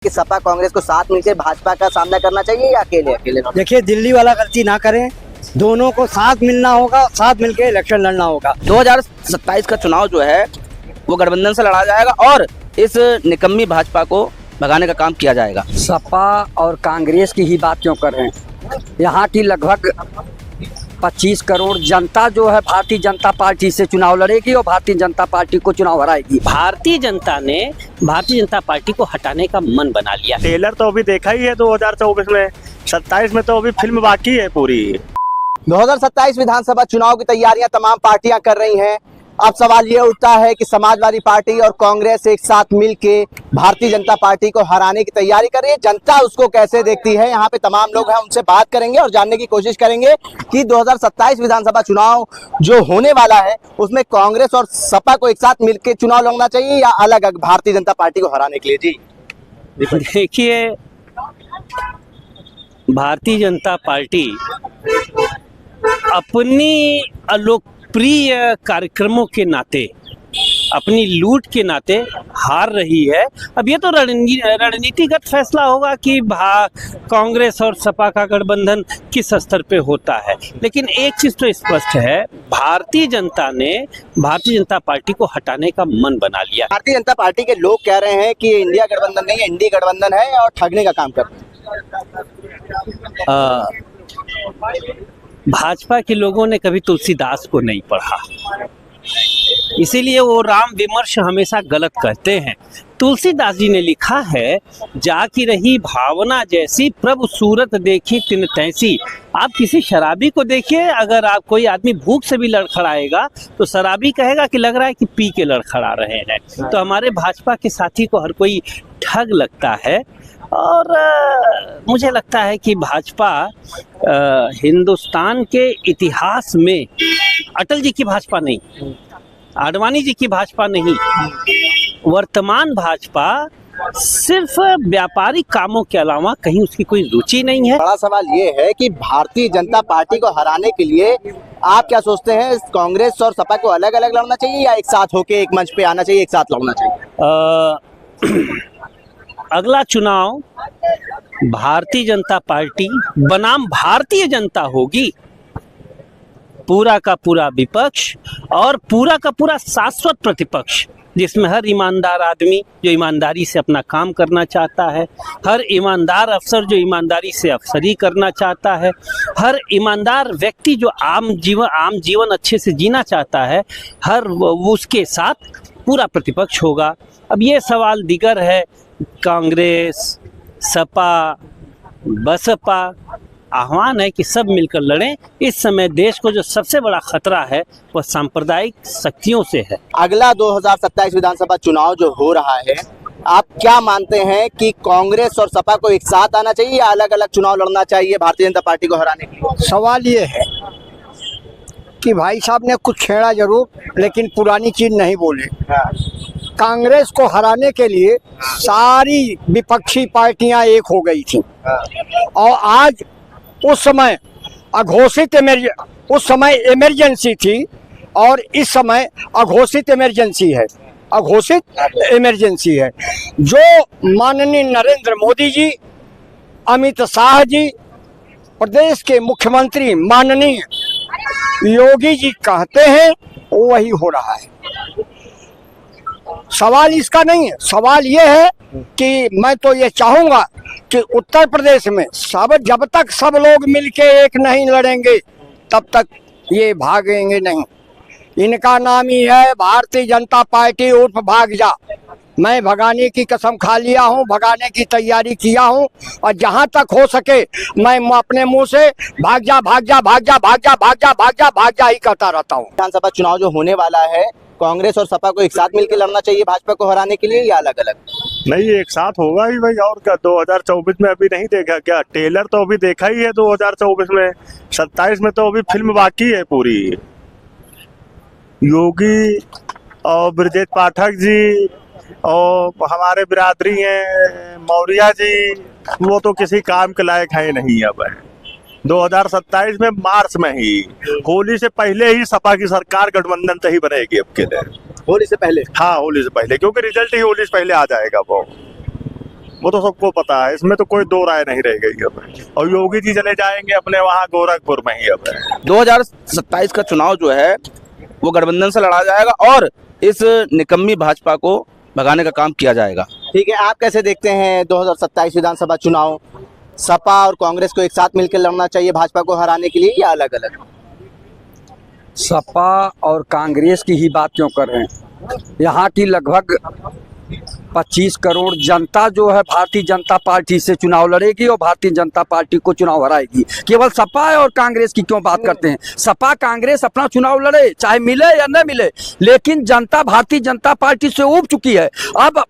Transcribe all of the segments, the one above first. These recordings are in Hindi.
कि सपा कांग्रेस को साथ मिलकर भाजपा का सामना करना चाहिए या अकेले अकेले? देखिए, दिल्ली वाला गलती ना करें, दोनों को साथ मिलना होगा, साथ मिलकर इलेक्शन लड़ना होगा। 2027 का चुनाव जो है वो गठबंधन से लड़ा जाएगा और इस निकम्मी भाजपा को भगाने का काम किया जाएगा। सपा और कांग्रेस की ही बात क्यों कर रहे हैं? यहाँ की लगभग 25 करोड़ जनता जो है भारतीय जनता पार्टी से चुनाव लड़ेगी और भारतीय जनता पार्टी को चुनाव हराएगी। भारतीय जनता ने भारतीय जनता पार्टी को हटाने का मन बना लिया। टेलर तो अभी देखा ही है 2024 में, 27 में तो अभी फिल्म बाकी है पूरी। 2027 विधानसभा चुनाव की तैयारियां तमाम पार्टियां कर रही हैं। अब सवाल ये उठता है कि समाजवादी पार्टी और कांग्रेस एक साथ मिलके भारतीय जनता पार्टी को हराने की तैयारी कर रही है। जनता उसको कैसे देखती है? यहाँ पे तमाम लोग हैं, उनसे बात करेंगे और जानने की कोशिश करेंगे कि 2027 विधानसभा चुनाव जो होने वाला है उसमें कांग्रेस और सपा को एक साथ मिलकर चुनाव लड़ना चाहिए या अलग भारतीय जनता पार्टी को हराने के लिए। जी देखिए, भारतीय जनता पार्टी अपनी लोकप्रिय कार्यक्रमों के नाते, अपनी लूट के नाते हार रही है। अब ये तो रणनीतिगत फैसला होगा कि कांग्रेस और सपा का गठबंधन किस स्तर पे होता है, लेकिन एक चीज तो स्पष्ट है, भारतीय जनता ने भारतीय जनता पार्टी को हटाने का मन बना लिया। भारतीय जनता पार्टी के लोग कह रहे हैं कि इंडिया गठबंधन नहीं है, एनडीए गठबंधन है और ठगने का काम कर रहे हैं। भाजपा के लोगों ने कभी तुलसीदास को नहीं पढ़ा, इसीलिए वो राम विमर्श हमेशा गलत कहते हैं। तुलसीदास जी ने लिखा है, जाकी रही भावना जैसी प्रभु सूरत देखी तिन तैसी। आप किसी शराबी को देखिए, अगर आप कोई आदमी भूख से भी लड़खड़ाएगा तो शराबी कहेगा कि लग रहा है कि पी के लड़खड़ा रहे हैं। तो हमारे भाजपा के साथी को हर कोई ठग लगता है और मुझे लगता है कि भाजपा हिंदुस्तान के इतिहास में अटल जी की भाजपा नहीं, आडवाणी जी की भाजपा नहीं, वर्तमान भाजपा सिर्फ व्यापारिक कामों के अलावा कहीं उसकी कोई रुचि नहीं है। बड़ा सवाल ये है कि भारतीय जनता पार्टी को हराने के लिए आप क्या सोचते हैं, कांग्रेस और सपा को अलग अलग लड़ना चाहिए या एक साथ होके एक मंच पे आना चाहिए, एक साथ लड़ना चाहिए? अगला चुनाव भारतीय जनता पार्टी बनाम भारतीय जनता होगी। पूरा का पूरा विपक्ष और पूरा का पूरा शाश्वत प्रतिपक्ष, जिसमें हर ईमानदार आदमी जो ईमानदारी से अपना काम करना चाहता है, हर ईमानदार अफसर जो ईमानदारी से अफसरी करना चाहता है, हर ईमानदार व्यक्ति जो आम जीवन अच्छे से जीना चाहता है, हर उसके साथ पूरा प्रतिपक्ष होगा। अब ये सवाल दिगर है, कांग्रेस, सपा, बसपा, आह्वान है कि सब मिलकर लड़ें। इस समय देश को जो सबसे बड़ा खतरा है वह सांप्रदायिक शक्तियों से है। अगला 2027 विधानसभा चुनाव जो हो रहा है, आप क्या मानते हैं कि कांग्रेस और सपा को एक साथ आना चाहिए या अलग अलग चुनाव लड़ना चाहिए भारतीय जनता पार्टी को हराने के लिए? सवाल ये है कि भाई साहब ने कुछ छेड़ा जरूर, लेकिन पुरानी चीज नहीं बोले। कांग्रेस को हराने के लिए सारी विपक्षी पार्टियां एक हो गई थी और आज उस समय इमरजेंसी थी और इस समय अघोषित इमरजेंसी है, जो माननीय नरेंद्र मोदी जी, अमित शाह जी, प्रदेश के मुख्यमंत्री माननीय योगी जी कहते हैं वही हो रहा है। सवाल इसका नहीं है, सवाल ये है कि मैं तो ये चाहूंगा कि उत्तर प्रदेश में जब तक सब लोग मिलके एक नहीं लड़ेंगे तब तक ये भागेंगे नहीं। इनका नाम ही है भारतीय जनता पार्टी उर्फ भाग जा। मैं भगाने की कसम खा लिया हूँ, भगाने की तैयारी किया हूँ और जहाँ तक हो सके मैं अपने मुंह से भाग जा भाग जा भाग जा भाग जा भाग जा भाग जा भाग जा ही करता रहता हूँ। विधानसभा चुनाव जो होने वाला है, कांग्रेस और सपा को एक साथ मिलकर लड़ना चाहिए भाजपा को हराने के लिए या अलग अलग? नहीं, एक साथ होगा ही भाई, और क्या। 2024 में अभी नहीं देखा क्या? टेलर तो अभी देखा ही है 2024 में, 27 में तो अभी फिल्म बाकी है पूरी। योगी और ब्रजेश पाठक जी और हमारे बिरादरी हैं मौर्य जी, वो तो किसी काम के लायक है नहीं। अब 2027 में मार्च में ही, होली से पहले ही सपा की सरकार गठबंधन से ही बनेगी अब के लिए। होली से पहले? हाँ, होली से पहले, क्योंकि रिजल्ट ही होली से पहले आ जाएगा वो। वो तो सबको पता है, इसमें तो कोई दो राय नहीं रह गई अब। और योगी जी चले जाएंगे अपने वहाँ गोरखपुर में ही अब। 2027 का चुनाव जो है वो गठबंधन से लड़ा जाएगा और इस निकम्मी भाजपा को भगाने का काम किया जाएगा। ठीक है, आप कैसे देखते हैं 2027 विधानसभा चुनाव? सपा और कांग्रेस को एक साथ मिलकर लड़ना चाहिए भाजपा को हराने के लिए या अलग अलग? सपा और कांग्रेस की ही बात क्यों कर रहे हैं? यहाँ की लगभग 25 करोड़ जनता जो है भारतीय जनता पार्टी से चुनाव लड़ेगी और भारतीय जनता पार्टी को चुनाव हराएगी। केवल सपा और कांग्रेस की क्यों बात करते हैं? सपा कांग्रेस अपना चुनाव लड़े, चाहे मिले या न मिले, लेकिन जनता भारतीय जनता पार्टी से ऊब चुकी है। अब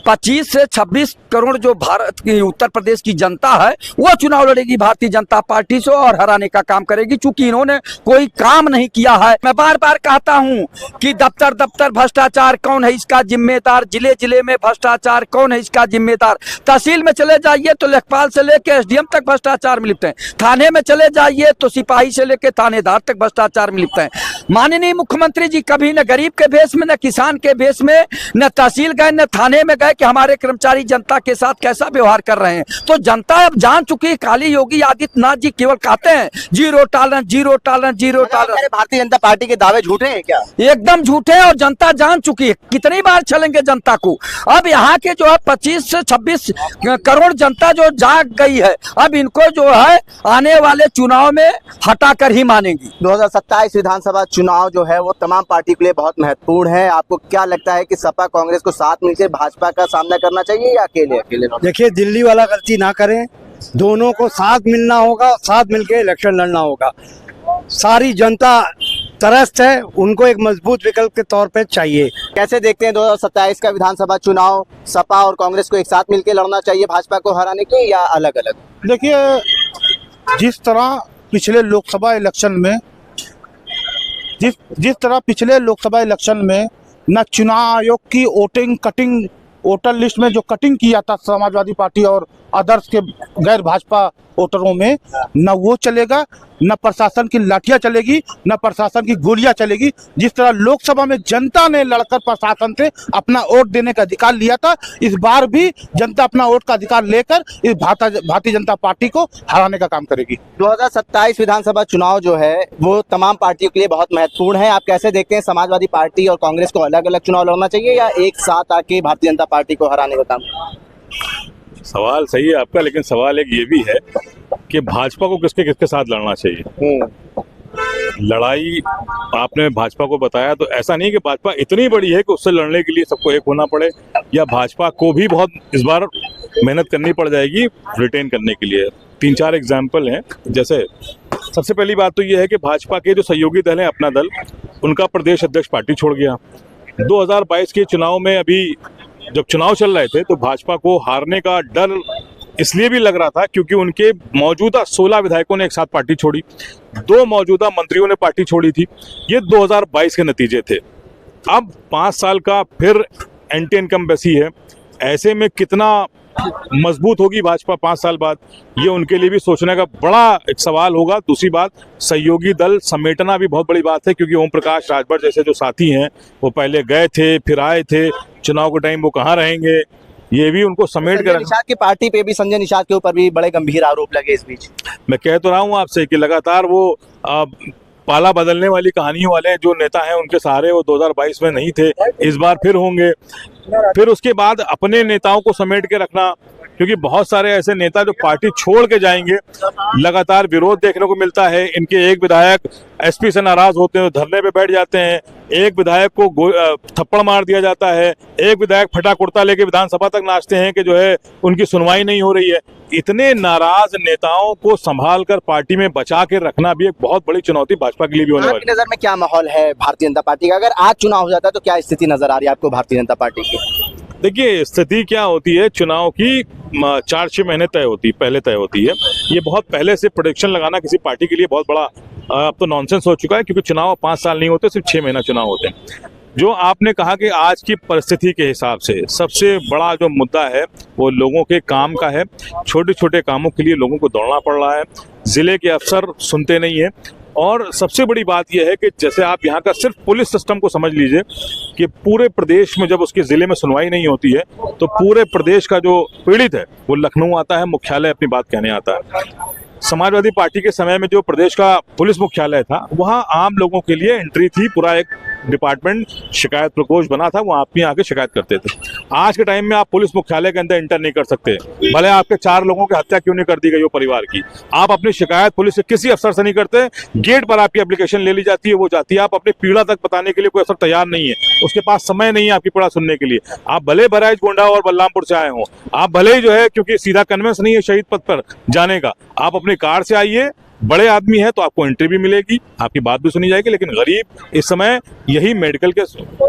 25 से 26 करोड़ जो भारत की उत्तर प्रदेश की जनता है वो चुनाव लड़ेगी भारतीय जनता पार्टी से और हराने का काम करेगी, चूंकि इन्होंने कोई काम नहीं किया है। मैं बार बार कहता हूं कि दफ्तर दफ्तर भ्रष्टाचार, कौन है इसका जिम्मेदार? जिले जिले में भ्रष्टाचार, कौन है इसका जिम्मेदार? तहसील में चले जाइए तो लेखपाल से लेकर एसडीएम तक भ्रष्टाचार में लिप्त हैं। थाने में चले जाइए तो सिपाही से लेकर थानेदार तक भ्रष्टाचार में लिप्त हैं। माननीय मुख्यमंत्री जी कभी न गरीब के भेष में, न किसान के भेष में, न तहसील गए, न थाने में गए कि हमारे कर्मचारी जनता के साथ कैसा व्यवहार कर रहे हैं। तो जनता अब जान चुकी है। खाली योगी आदित्यनाथ जी केवल कहते हैं zero tolerance, zero tolerance, zero tolerance. Bharatiya Janata party के दावे झूठे हैं क्या? एकदम झूठे हैं और जनता जान चुकी है। कितनी बार चलेंगे जनता को? अब यहाँ के जो है 25 से 26 करोड़ जनता जो जाग गई है, अब इनको जो है आने वाले चुनाव में हटाकर ही मानेगी। 2027 विधानसभा चुनाव जो है वो तमाम पार्टी के लिए बहुत महत्वपूर्ण है। आपको क्या लगता है कि सपा कांग्रेस को साथ मिलकर भाजपा का सामना करना चाहिए या अकेले अकेले? देखिए, दिल्ली वाला गलती ना करें, दोनों को साथ मिलना होगा, साथ मिलकर इलेक्शन लड़ना होगा। सारी जनता त्रस्त है, उनको एक मजबूत विकल्प के तौर पे चाहिए। कैसे देखते हैं 2027 का विधानसभा चुनाव? सपा और कांग्रेस को एक साथ मिलकर लड़ना चाहिए भाजपा को हराने के या अलग अलग? देखिए, जिस तरह पिछले लोकसभा इलेक्शन में न चुनाव आयोग की वोटिंग कटिंग, वोटर लिस्ट में जो कटिंग किया था समाजवादी पार्टी और अदर्स के गैर भाजपा वोटरों में, न वो चलेगा, न प्रशासन की लाठियां चलेगी, न प्रशासन की गोलियां चलेगी। जिस तरह लोकसभा में जनता ने लड़कर प्रशासन से अपना वोट देने का अधिकार लिया था, इस बार भी जनता अपना वोट का अधिकार लेकर इस भारतीय जनता पार्टी को हराने का काम करेगी। 2027 विधानसभा चुनाव जो है वो तमाम पार्टियों के लिए बहुत महत्वपूर्ण है। आप कैसे देखते हैं, समाजवादी पार्टी और कांग्रेस को अलग अलग चुनाव लड़ना चाहिए या एक साथ आके भारतीय जनता पार्टी को हराने का काम? सवाल सही है आपका, लेकिन सवाल एक ये भी है कि भाजपा को किसके किसके साथ लड़ना चाहिए। लड़ाई आपने भाजपा को बताया, तो ऐसा नहीं कि भाजपा इतनी बड़ी है कि उससे लड़ने के लिए सबको एक होना पड़े, या भाजपा को भी बहुत इस बार मेहनत करनी पड़ जाएगी रिटेन करने के लिए। 3-4 एग्जाम्पल हैं। जैसे सबसे पहली बात तो ये है कि भाजपा के जो सहयोगी दल हैं, अपना दल, उनका प्रदेश अध्यक्ष पार्टी छोड़ गया। 2022 के चुनाव में अभी जब चुनाव चल रहे थे तो भाजपा को हारने का डर इसलिए भी लग रहा था क्योंकि उनके मौजूदा 16 विधायकों ने एक साथ पार्टी छोड़ी, 2 मौजूदा मंत्रियों ने पार्टी छोड़ी थी। ये 2022 के नतीजे थे। अब 5 साल का फिर एंटी इनकम्बेंसी है, ऐसे में कितना मजबूत होगी भाजपा 5 साल बाद, ये उनके लिए भी सोचने का बड़ा एक सवाल होगा। दूसरी बात, सहयोगी दल समेटना भी बहुत बड़ी बात है, क्योंकि ओम प्रकाश राजभर जैसे जो साथी हैं वो पहले गए थे फिर आए थे, चुनाव के टाइम वो कहाँ रहेंगे, ये भी उनको समेट कर। निषाद की पार्टी पे भी, संजय निषाद के ऊपर भी बड़े गंभीर आरोप लगे इस बीच। मैं कह तो रहा हूँ आपसे कि लगातार वो पाला बदलने वाली कहानियों वाले जो नेता हैं उनके सहारे वो 2022 में नहीं थे, इस बार फिर होंगे। फिर उसके बाद अपने नेताओं को समेट के रखना, क्योंकि बहुत सारे ऐसे नेता जो पार्टी छोड़ के जाएंगे, लगातार विरोध देखने को मिलता है। इनके एक विधायक एसपी से नाराज होते हैं, धरने पे बैठ जाते हैं, एक विधायक को थप्पड़ मार दिया जाता है, एक विधायक फटा कुर्ता लेके विधानसभा तक नाचते हैं कि जो है उनकी सुनवाई नहीं हो रही है। इतने नाराज नेताओं को संभाल कर पार्टी में बचा के रखना भी एक बहुत बड़ी चुनौती भाजपा के लिए भी होने वाली है। आपकी नजर में क्या माहौल है भारतीय जनता पार्टी का? अगर आज चुनाव हो जाता है तो क्या स्थिति नजर आ रही है आपको भारतीय जनता पार्टी की? देखिए, स्थिति क्या होती है, चुनाव की 4-6 महीने पहले तय होती है। ये बहुत पहले से प्रेडिक्शन लगाना किसी पार्टी के लिए बहुत बड़ा अब तो नॉनसेंस हो चुका है, क्योंकि चुनाव 5 साल नहीं होते, सिर्फ 6 महीना चुनाव होते हैं। जो आपने कहा कि आज की परिस्थिति के हिसाब से सबसे बड़ा जो मुद्दा है वो लोगों के काम का है। छोटे छोटे कामों के लिए लोगों को दौड़ना पड़ रहा है, जिले के अफसर सुनते नहीं है। और सबसे बड़ी बात यह है कि जैसे आप यहाँ का सिर्फ पुलिस सिस्टम को समझ लीजिए कि पूरे प्रदेश में जब उसके जिले में सुनवाई नहीं होती है तो पूरे प्रदेश का जो पीड़ित है वो लखनऊ आता है, मुख्यालय अपनी बात कहने आता है। समाजवादी पार्टी के समय में जो प्रदेश का पुलिस मुख्यालय था वहाँ आम लोगों के लिए एंट्री थी, पूरा एक डिपार्टमेंट शिकायत प्रकोष्ठ बना था, वहाँ आप आके शिकायत करते थे। आज के टाइम में आप पुलिस मुख्यालय के अंदर एंटर नहीं कर सकते, भले आपके 4 लोगों की हत्या क्यों नहीं कर दी गई हो परिवार की, आप अपनी शिकायत पुलिस के किसी अफसर से नहीं करते। गेट पर आपकी एप्लीकेशन ले ली जाती है, वो जाती है, आप अपनी पीड़ा तक बताने के लिए कोई अफसर तैयार नहीं है, उसके पास समय नहीं है आपकी पीड़ा सुनने के लिए। आप भले बहराइच, गोंडा और बलरामपुर से आए हों, आप भले ही जो है क्योंकि सीधा कन्वेंस नहीं है शहीद पथ पर जाने का, आप अपनी कार से आइए, बड़े आदमी है तो आपको एंट्री भी मिलेगी, आपकी बात भी सुनी जाएगी। लेकिन गरीब इस समय यही मेडिकल के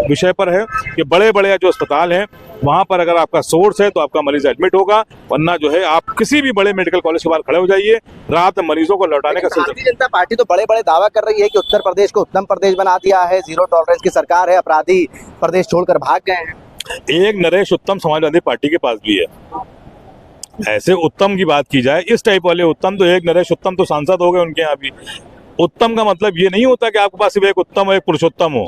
विषय पर है कि बड़े बड़े जो अस्पताल हैं वहां पर अगर आपका सोर्स है तो आपका मरीज एडमिट होगा, वरना जो है आप किसी भी बड़े मेडिकल कॉलेज के बाहर खड़े हो जाइए, रात में मरीजों को लौटाने का सिलसिला। भारतीय जनता पार्टी तो बड़े बड़े दावा कर रही है कि उत्तर प्रदेश को उत्तम प्रदेश बना दिया है, जीरो टॉलरेंस की सरकार है, अपराधी प्रदेश छोड़कर भाग गए हैं। एक नरेश उत्तम समाजवादी पार्टी के पास भी है। ऐसे उत्तम की बात की जाए, इस टाइप वाले उत्तम तो एक नरेश उत्तम तो सांसद हो गए उनके यहाँ भी। उत्तम का मतलब ये नहीं होता कि आपके पास सिर्फ एक उत्तम और एक पुरुषोत्तम हो।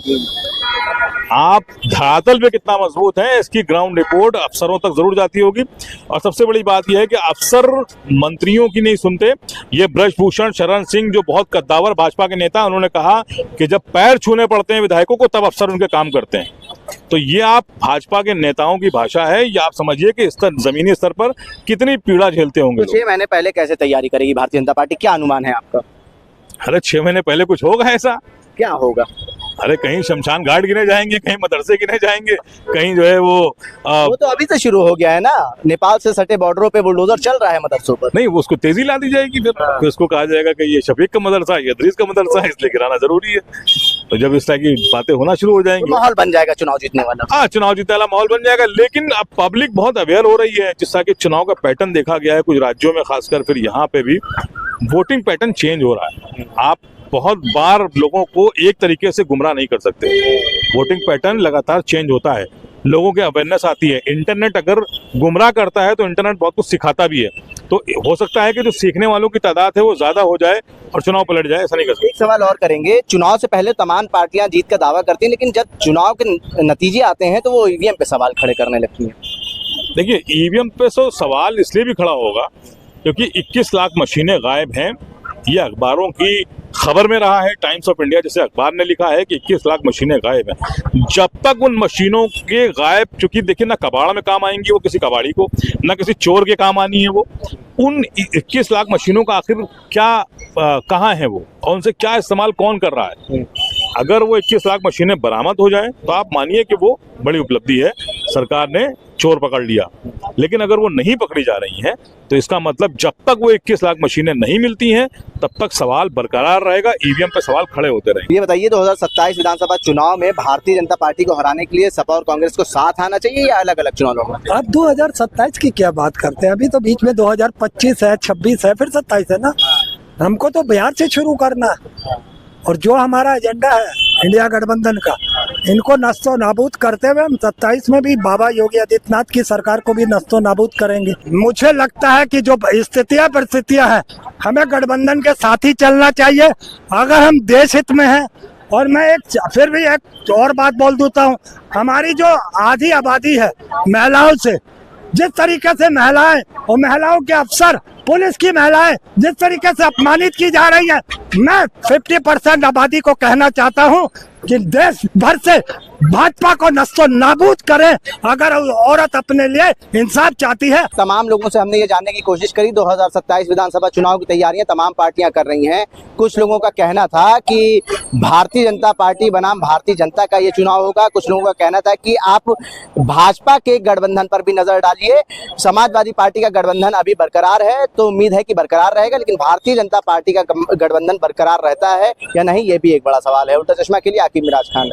आप धरातल पे कितना मजबूत है इसकी ग्राउंड रिपोर्ट अफसरों तक जरूर जाती होगी। और सबसे बड़ी बात यह है कि अफसर मंत्रियों की नहीं सुनते। ये ब्रजभूषण शरण सिंह जो बहुत कद्दावर भाजपा के नेता, उन्होंने कहा कि जब पैर छूने पड़ते हैं विधायकों को तब अफसर उनके काम करते हैं। तो ये आप भाजपा के नेताओं की भाषा है, ये आप समझिए कि स्तर जमीनी स्तर पर कितनी पीड़ा झेलते होंगे। 6 महीने पहले कैसे तैयारी करेगी भारतीय जनता पार्टी, क्या अनुमान है आपका? अरे 6 महीने पहले कुछ होगा ऐसा? क्या होगा? अरे कहीं शमशान घाट गिने जाएंगे, कहीं मदरसे गिने जाएंगे, कहीं जो है वो तो अभी से शुरू हो गया है ना, नेपाल से सटे बॉर्डरों पे बुलडोजर चल रहा है मदरसों पर। नहीं, उसको तेजी ला दी जाएगी, फिर उसको कहा जाएगा कि ये शफीक का मदरसा है, ये इदरीस का मदरसा है, इसलिए गिराना जरूरी है। तो जब इस तरह की बातें होना शुरू हो जाएंगी, माहौल बन जाएगा चुनाव जीतने वाला। हाँ, चुनाव जीतने वाला माहौल बन जाएगा। लेकिन अब पब्लिक बहुत अवेयर हो रही है, जिस तरह के चुनाव का पैटर्न देखा गया है कुछ राज्यों में, खासकर फिर यहाँ पे भी वोटिंग पैटर्न चेंज हो रहा है। आप बहुत बार लोगों को एक तरीके से गुमराह नहीं कर सकते। वोटिंग पैटर्न लगातार चेंज होता है, लोगों के अवेयरनेस आती है। इंटरनेट अगर गुमराह करता है तो इंटरनेट बहुत कुछ सिखाता भी है। तो हो सकता है कि जो सीखने वालों की तादाद है वो ज्यादा हो जाए और चुनाव पलट जाए, ऐसा नहीं कर सकते। एक सवाल और करेंगे, चुनाव से पहले तमाम पार्टियां जीत का दावा करती हैं, लेकिन जब चुनाव के नतीजे आते हैं तो वो ईवीएम पे सवाल खड़े करने लगती हैं। देखिए, ईवीएम पे तो सवाल इसलिए भी खड़ा होगा क्योंकि 21 लाख मशीनें गायब हैं। ये अखबारों की खबर में रहा है, टाइम्स ऑफ इंडिया जैसे अखबार ने लिखा है कि 21 लाख मशीनें गायब हैं। जब तक उन मशीनों के गायब, चूंकि देखिए ना कबाड़ में काम आएंगी वो किसी कबाड़ी को, ना किसी चोर के काम आनी है वो, उन 21 लाख मशीनों का आखिर क्या कहाँ है वो, और उनसे क्या इस्तेमाल कौन कर रहा है। अगर वो 21 लाख मशीनें बरामद हो जाएं तो आप मानिए कि वो बड़ी उपलब्धि है, सरकार ने चोर पकड़ लिया। लेकिन अगर वो नहीं पकड़ी जा रही हैं तो इसका मतलब जब तक वो 21 लाख मशीनें नहीं मिलती हैं तब तक सवाल बरकरार रहेगा, ईवीएम पे सवाल खड़े होते रहेंगे। ये बताइए, 2027 विधानसभा चुनाव में भारतीय जनता पार्टी को हराने के लिए सपा और कांग्रेस को साथ आना चाहिए या अलग अलग चुनाव लड़ना चाहिए? अब 2027 की क्या बात करते हैं, अभी तो बीच में 2025 है, 26 है, फिर 27 है ना। हमको तो बिहार से शुरू करना है, और जो हमारा एजेंडा है इंडिया गठबंधन का, इनको नस्तो नाबूद करते हुए हम 27 में भी बाबा योगी आदित्यनाथ की सरकार को भी नस्तो नाबूद करेंगे। मुझे लगता है कि जो स्थितियां परिस्थितियां हैं, हमें गठबंधन के साथ ही चलना चाहिए अगर हम देश हित में हैं। और मैं फिर भी एक और बात बोल देता हूँ, हमारी जो आधी आबादी है महिलाओं से, जिस तरीके से महिलाएं और महिलाओं के अफसर, पुलिस की महिलाएं जिस तरीके से अपमानित की जा रही है, मैं 50% आबादी को कहना चाहता हूं कि देश भर से भाजपा को नस्तो नाबूद करें अगर औरत अपने लिए इंसाफ चाहती है। तमाम लोगों से हमने ये जानने की कोशिश करी, 2027 विधानसभा चुनाव की तैयारियां तमाम पार्टियां कर रही हैं। कुछ लोगों का कहना था कि भारतीय जनता पार्टी बनाम भारतीय जनता का ये चुनाव होगा, कुछ लोगों का कहना था कि आप भाजपा के गठबंधन पर भी नजर डालिए। समाजवादी पार्टी का गठबंधन अभी बरकरार है, तो उम्मीद है कि बरकरार रहेगा, लेकिन भारतीय जनता पार्टी का गठबंधन बरकरार रहता है या नहीं, ये भी एक बड़ा सवाल है। उल्टा चश्मा के लिए आकिब मिराज खान।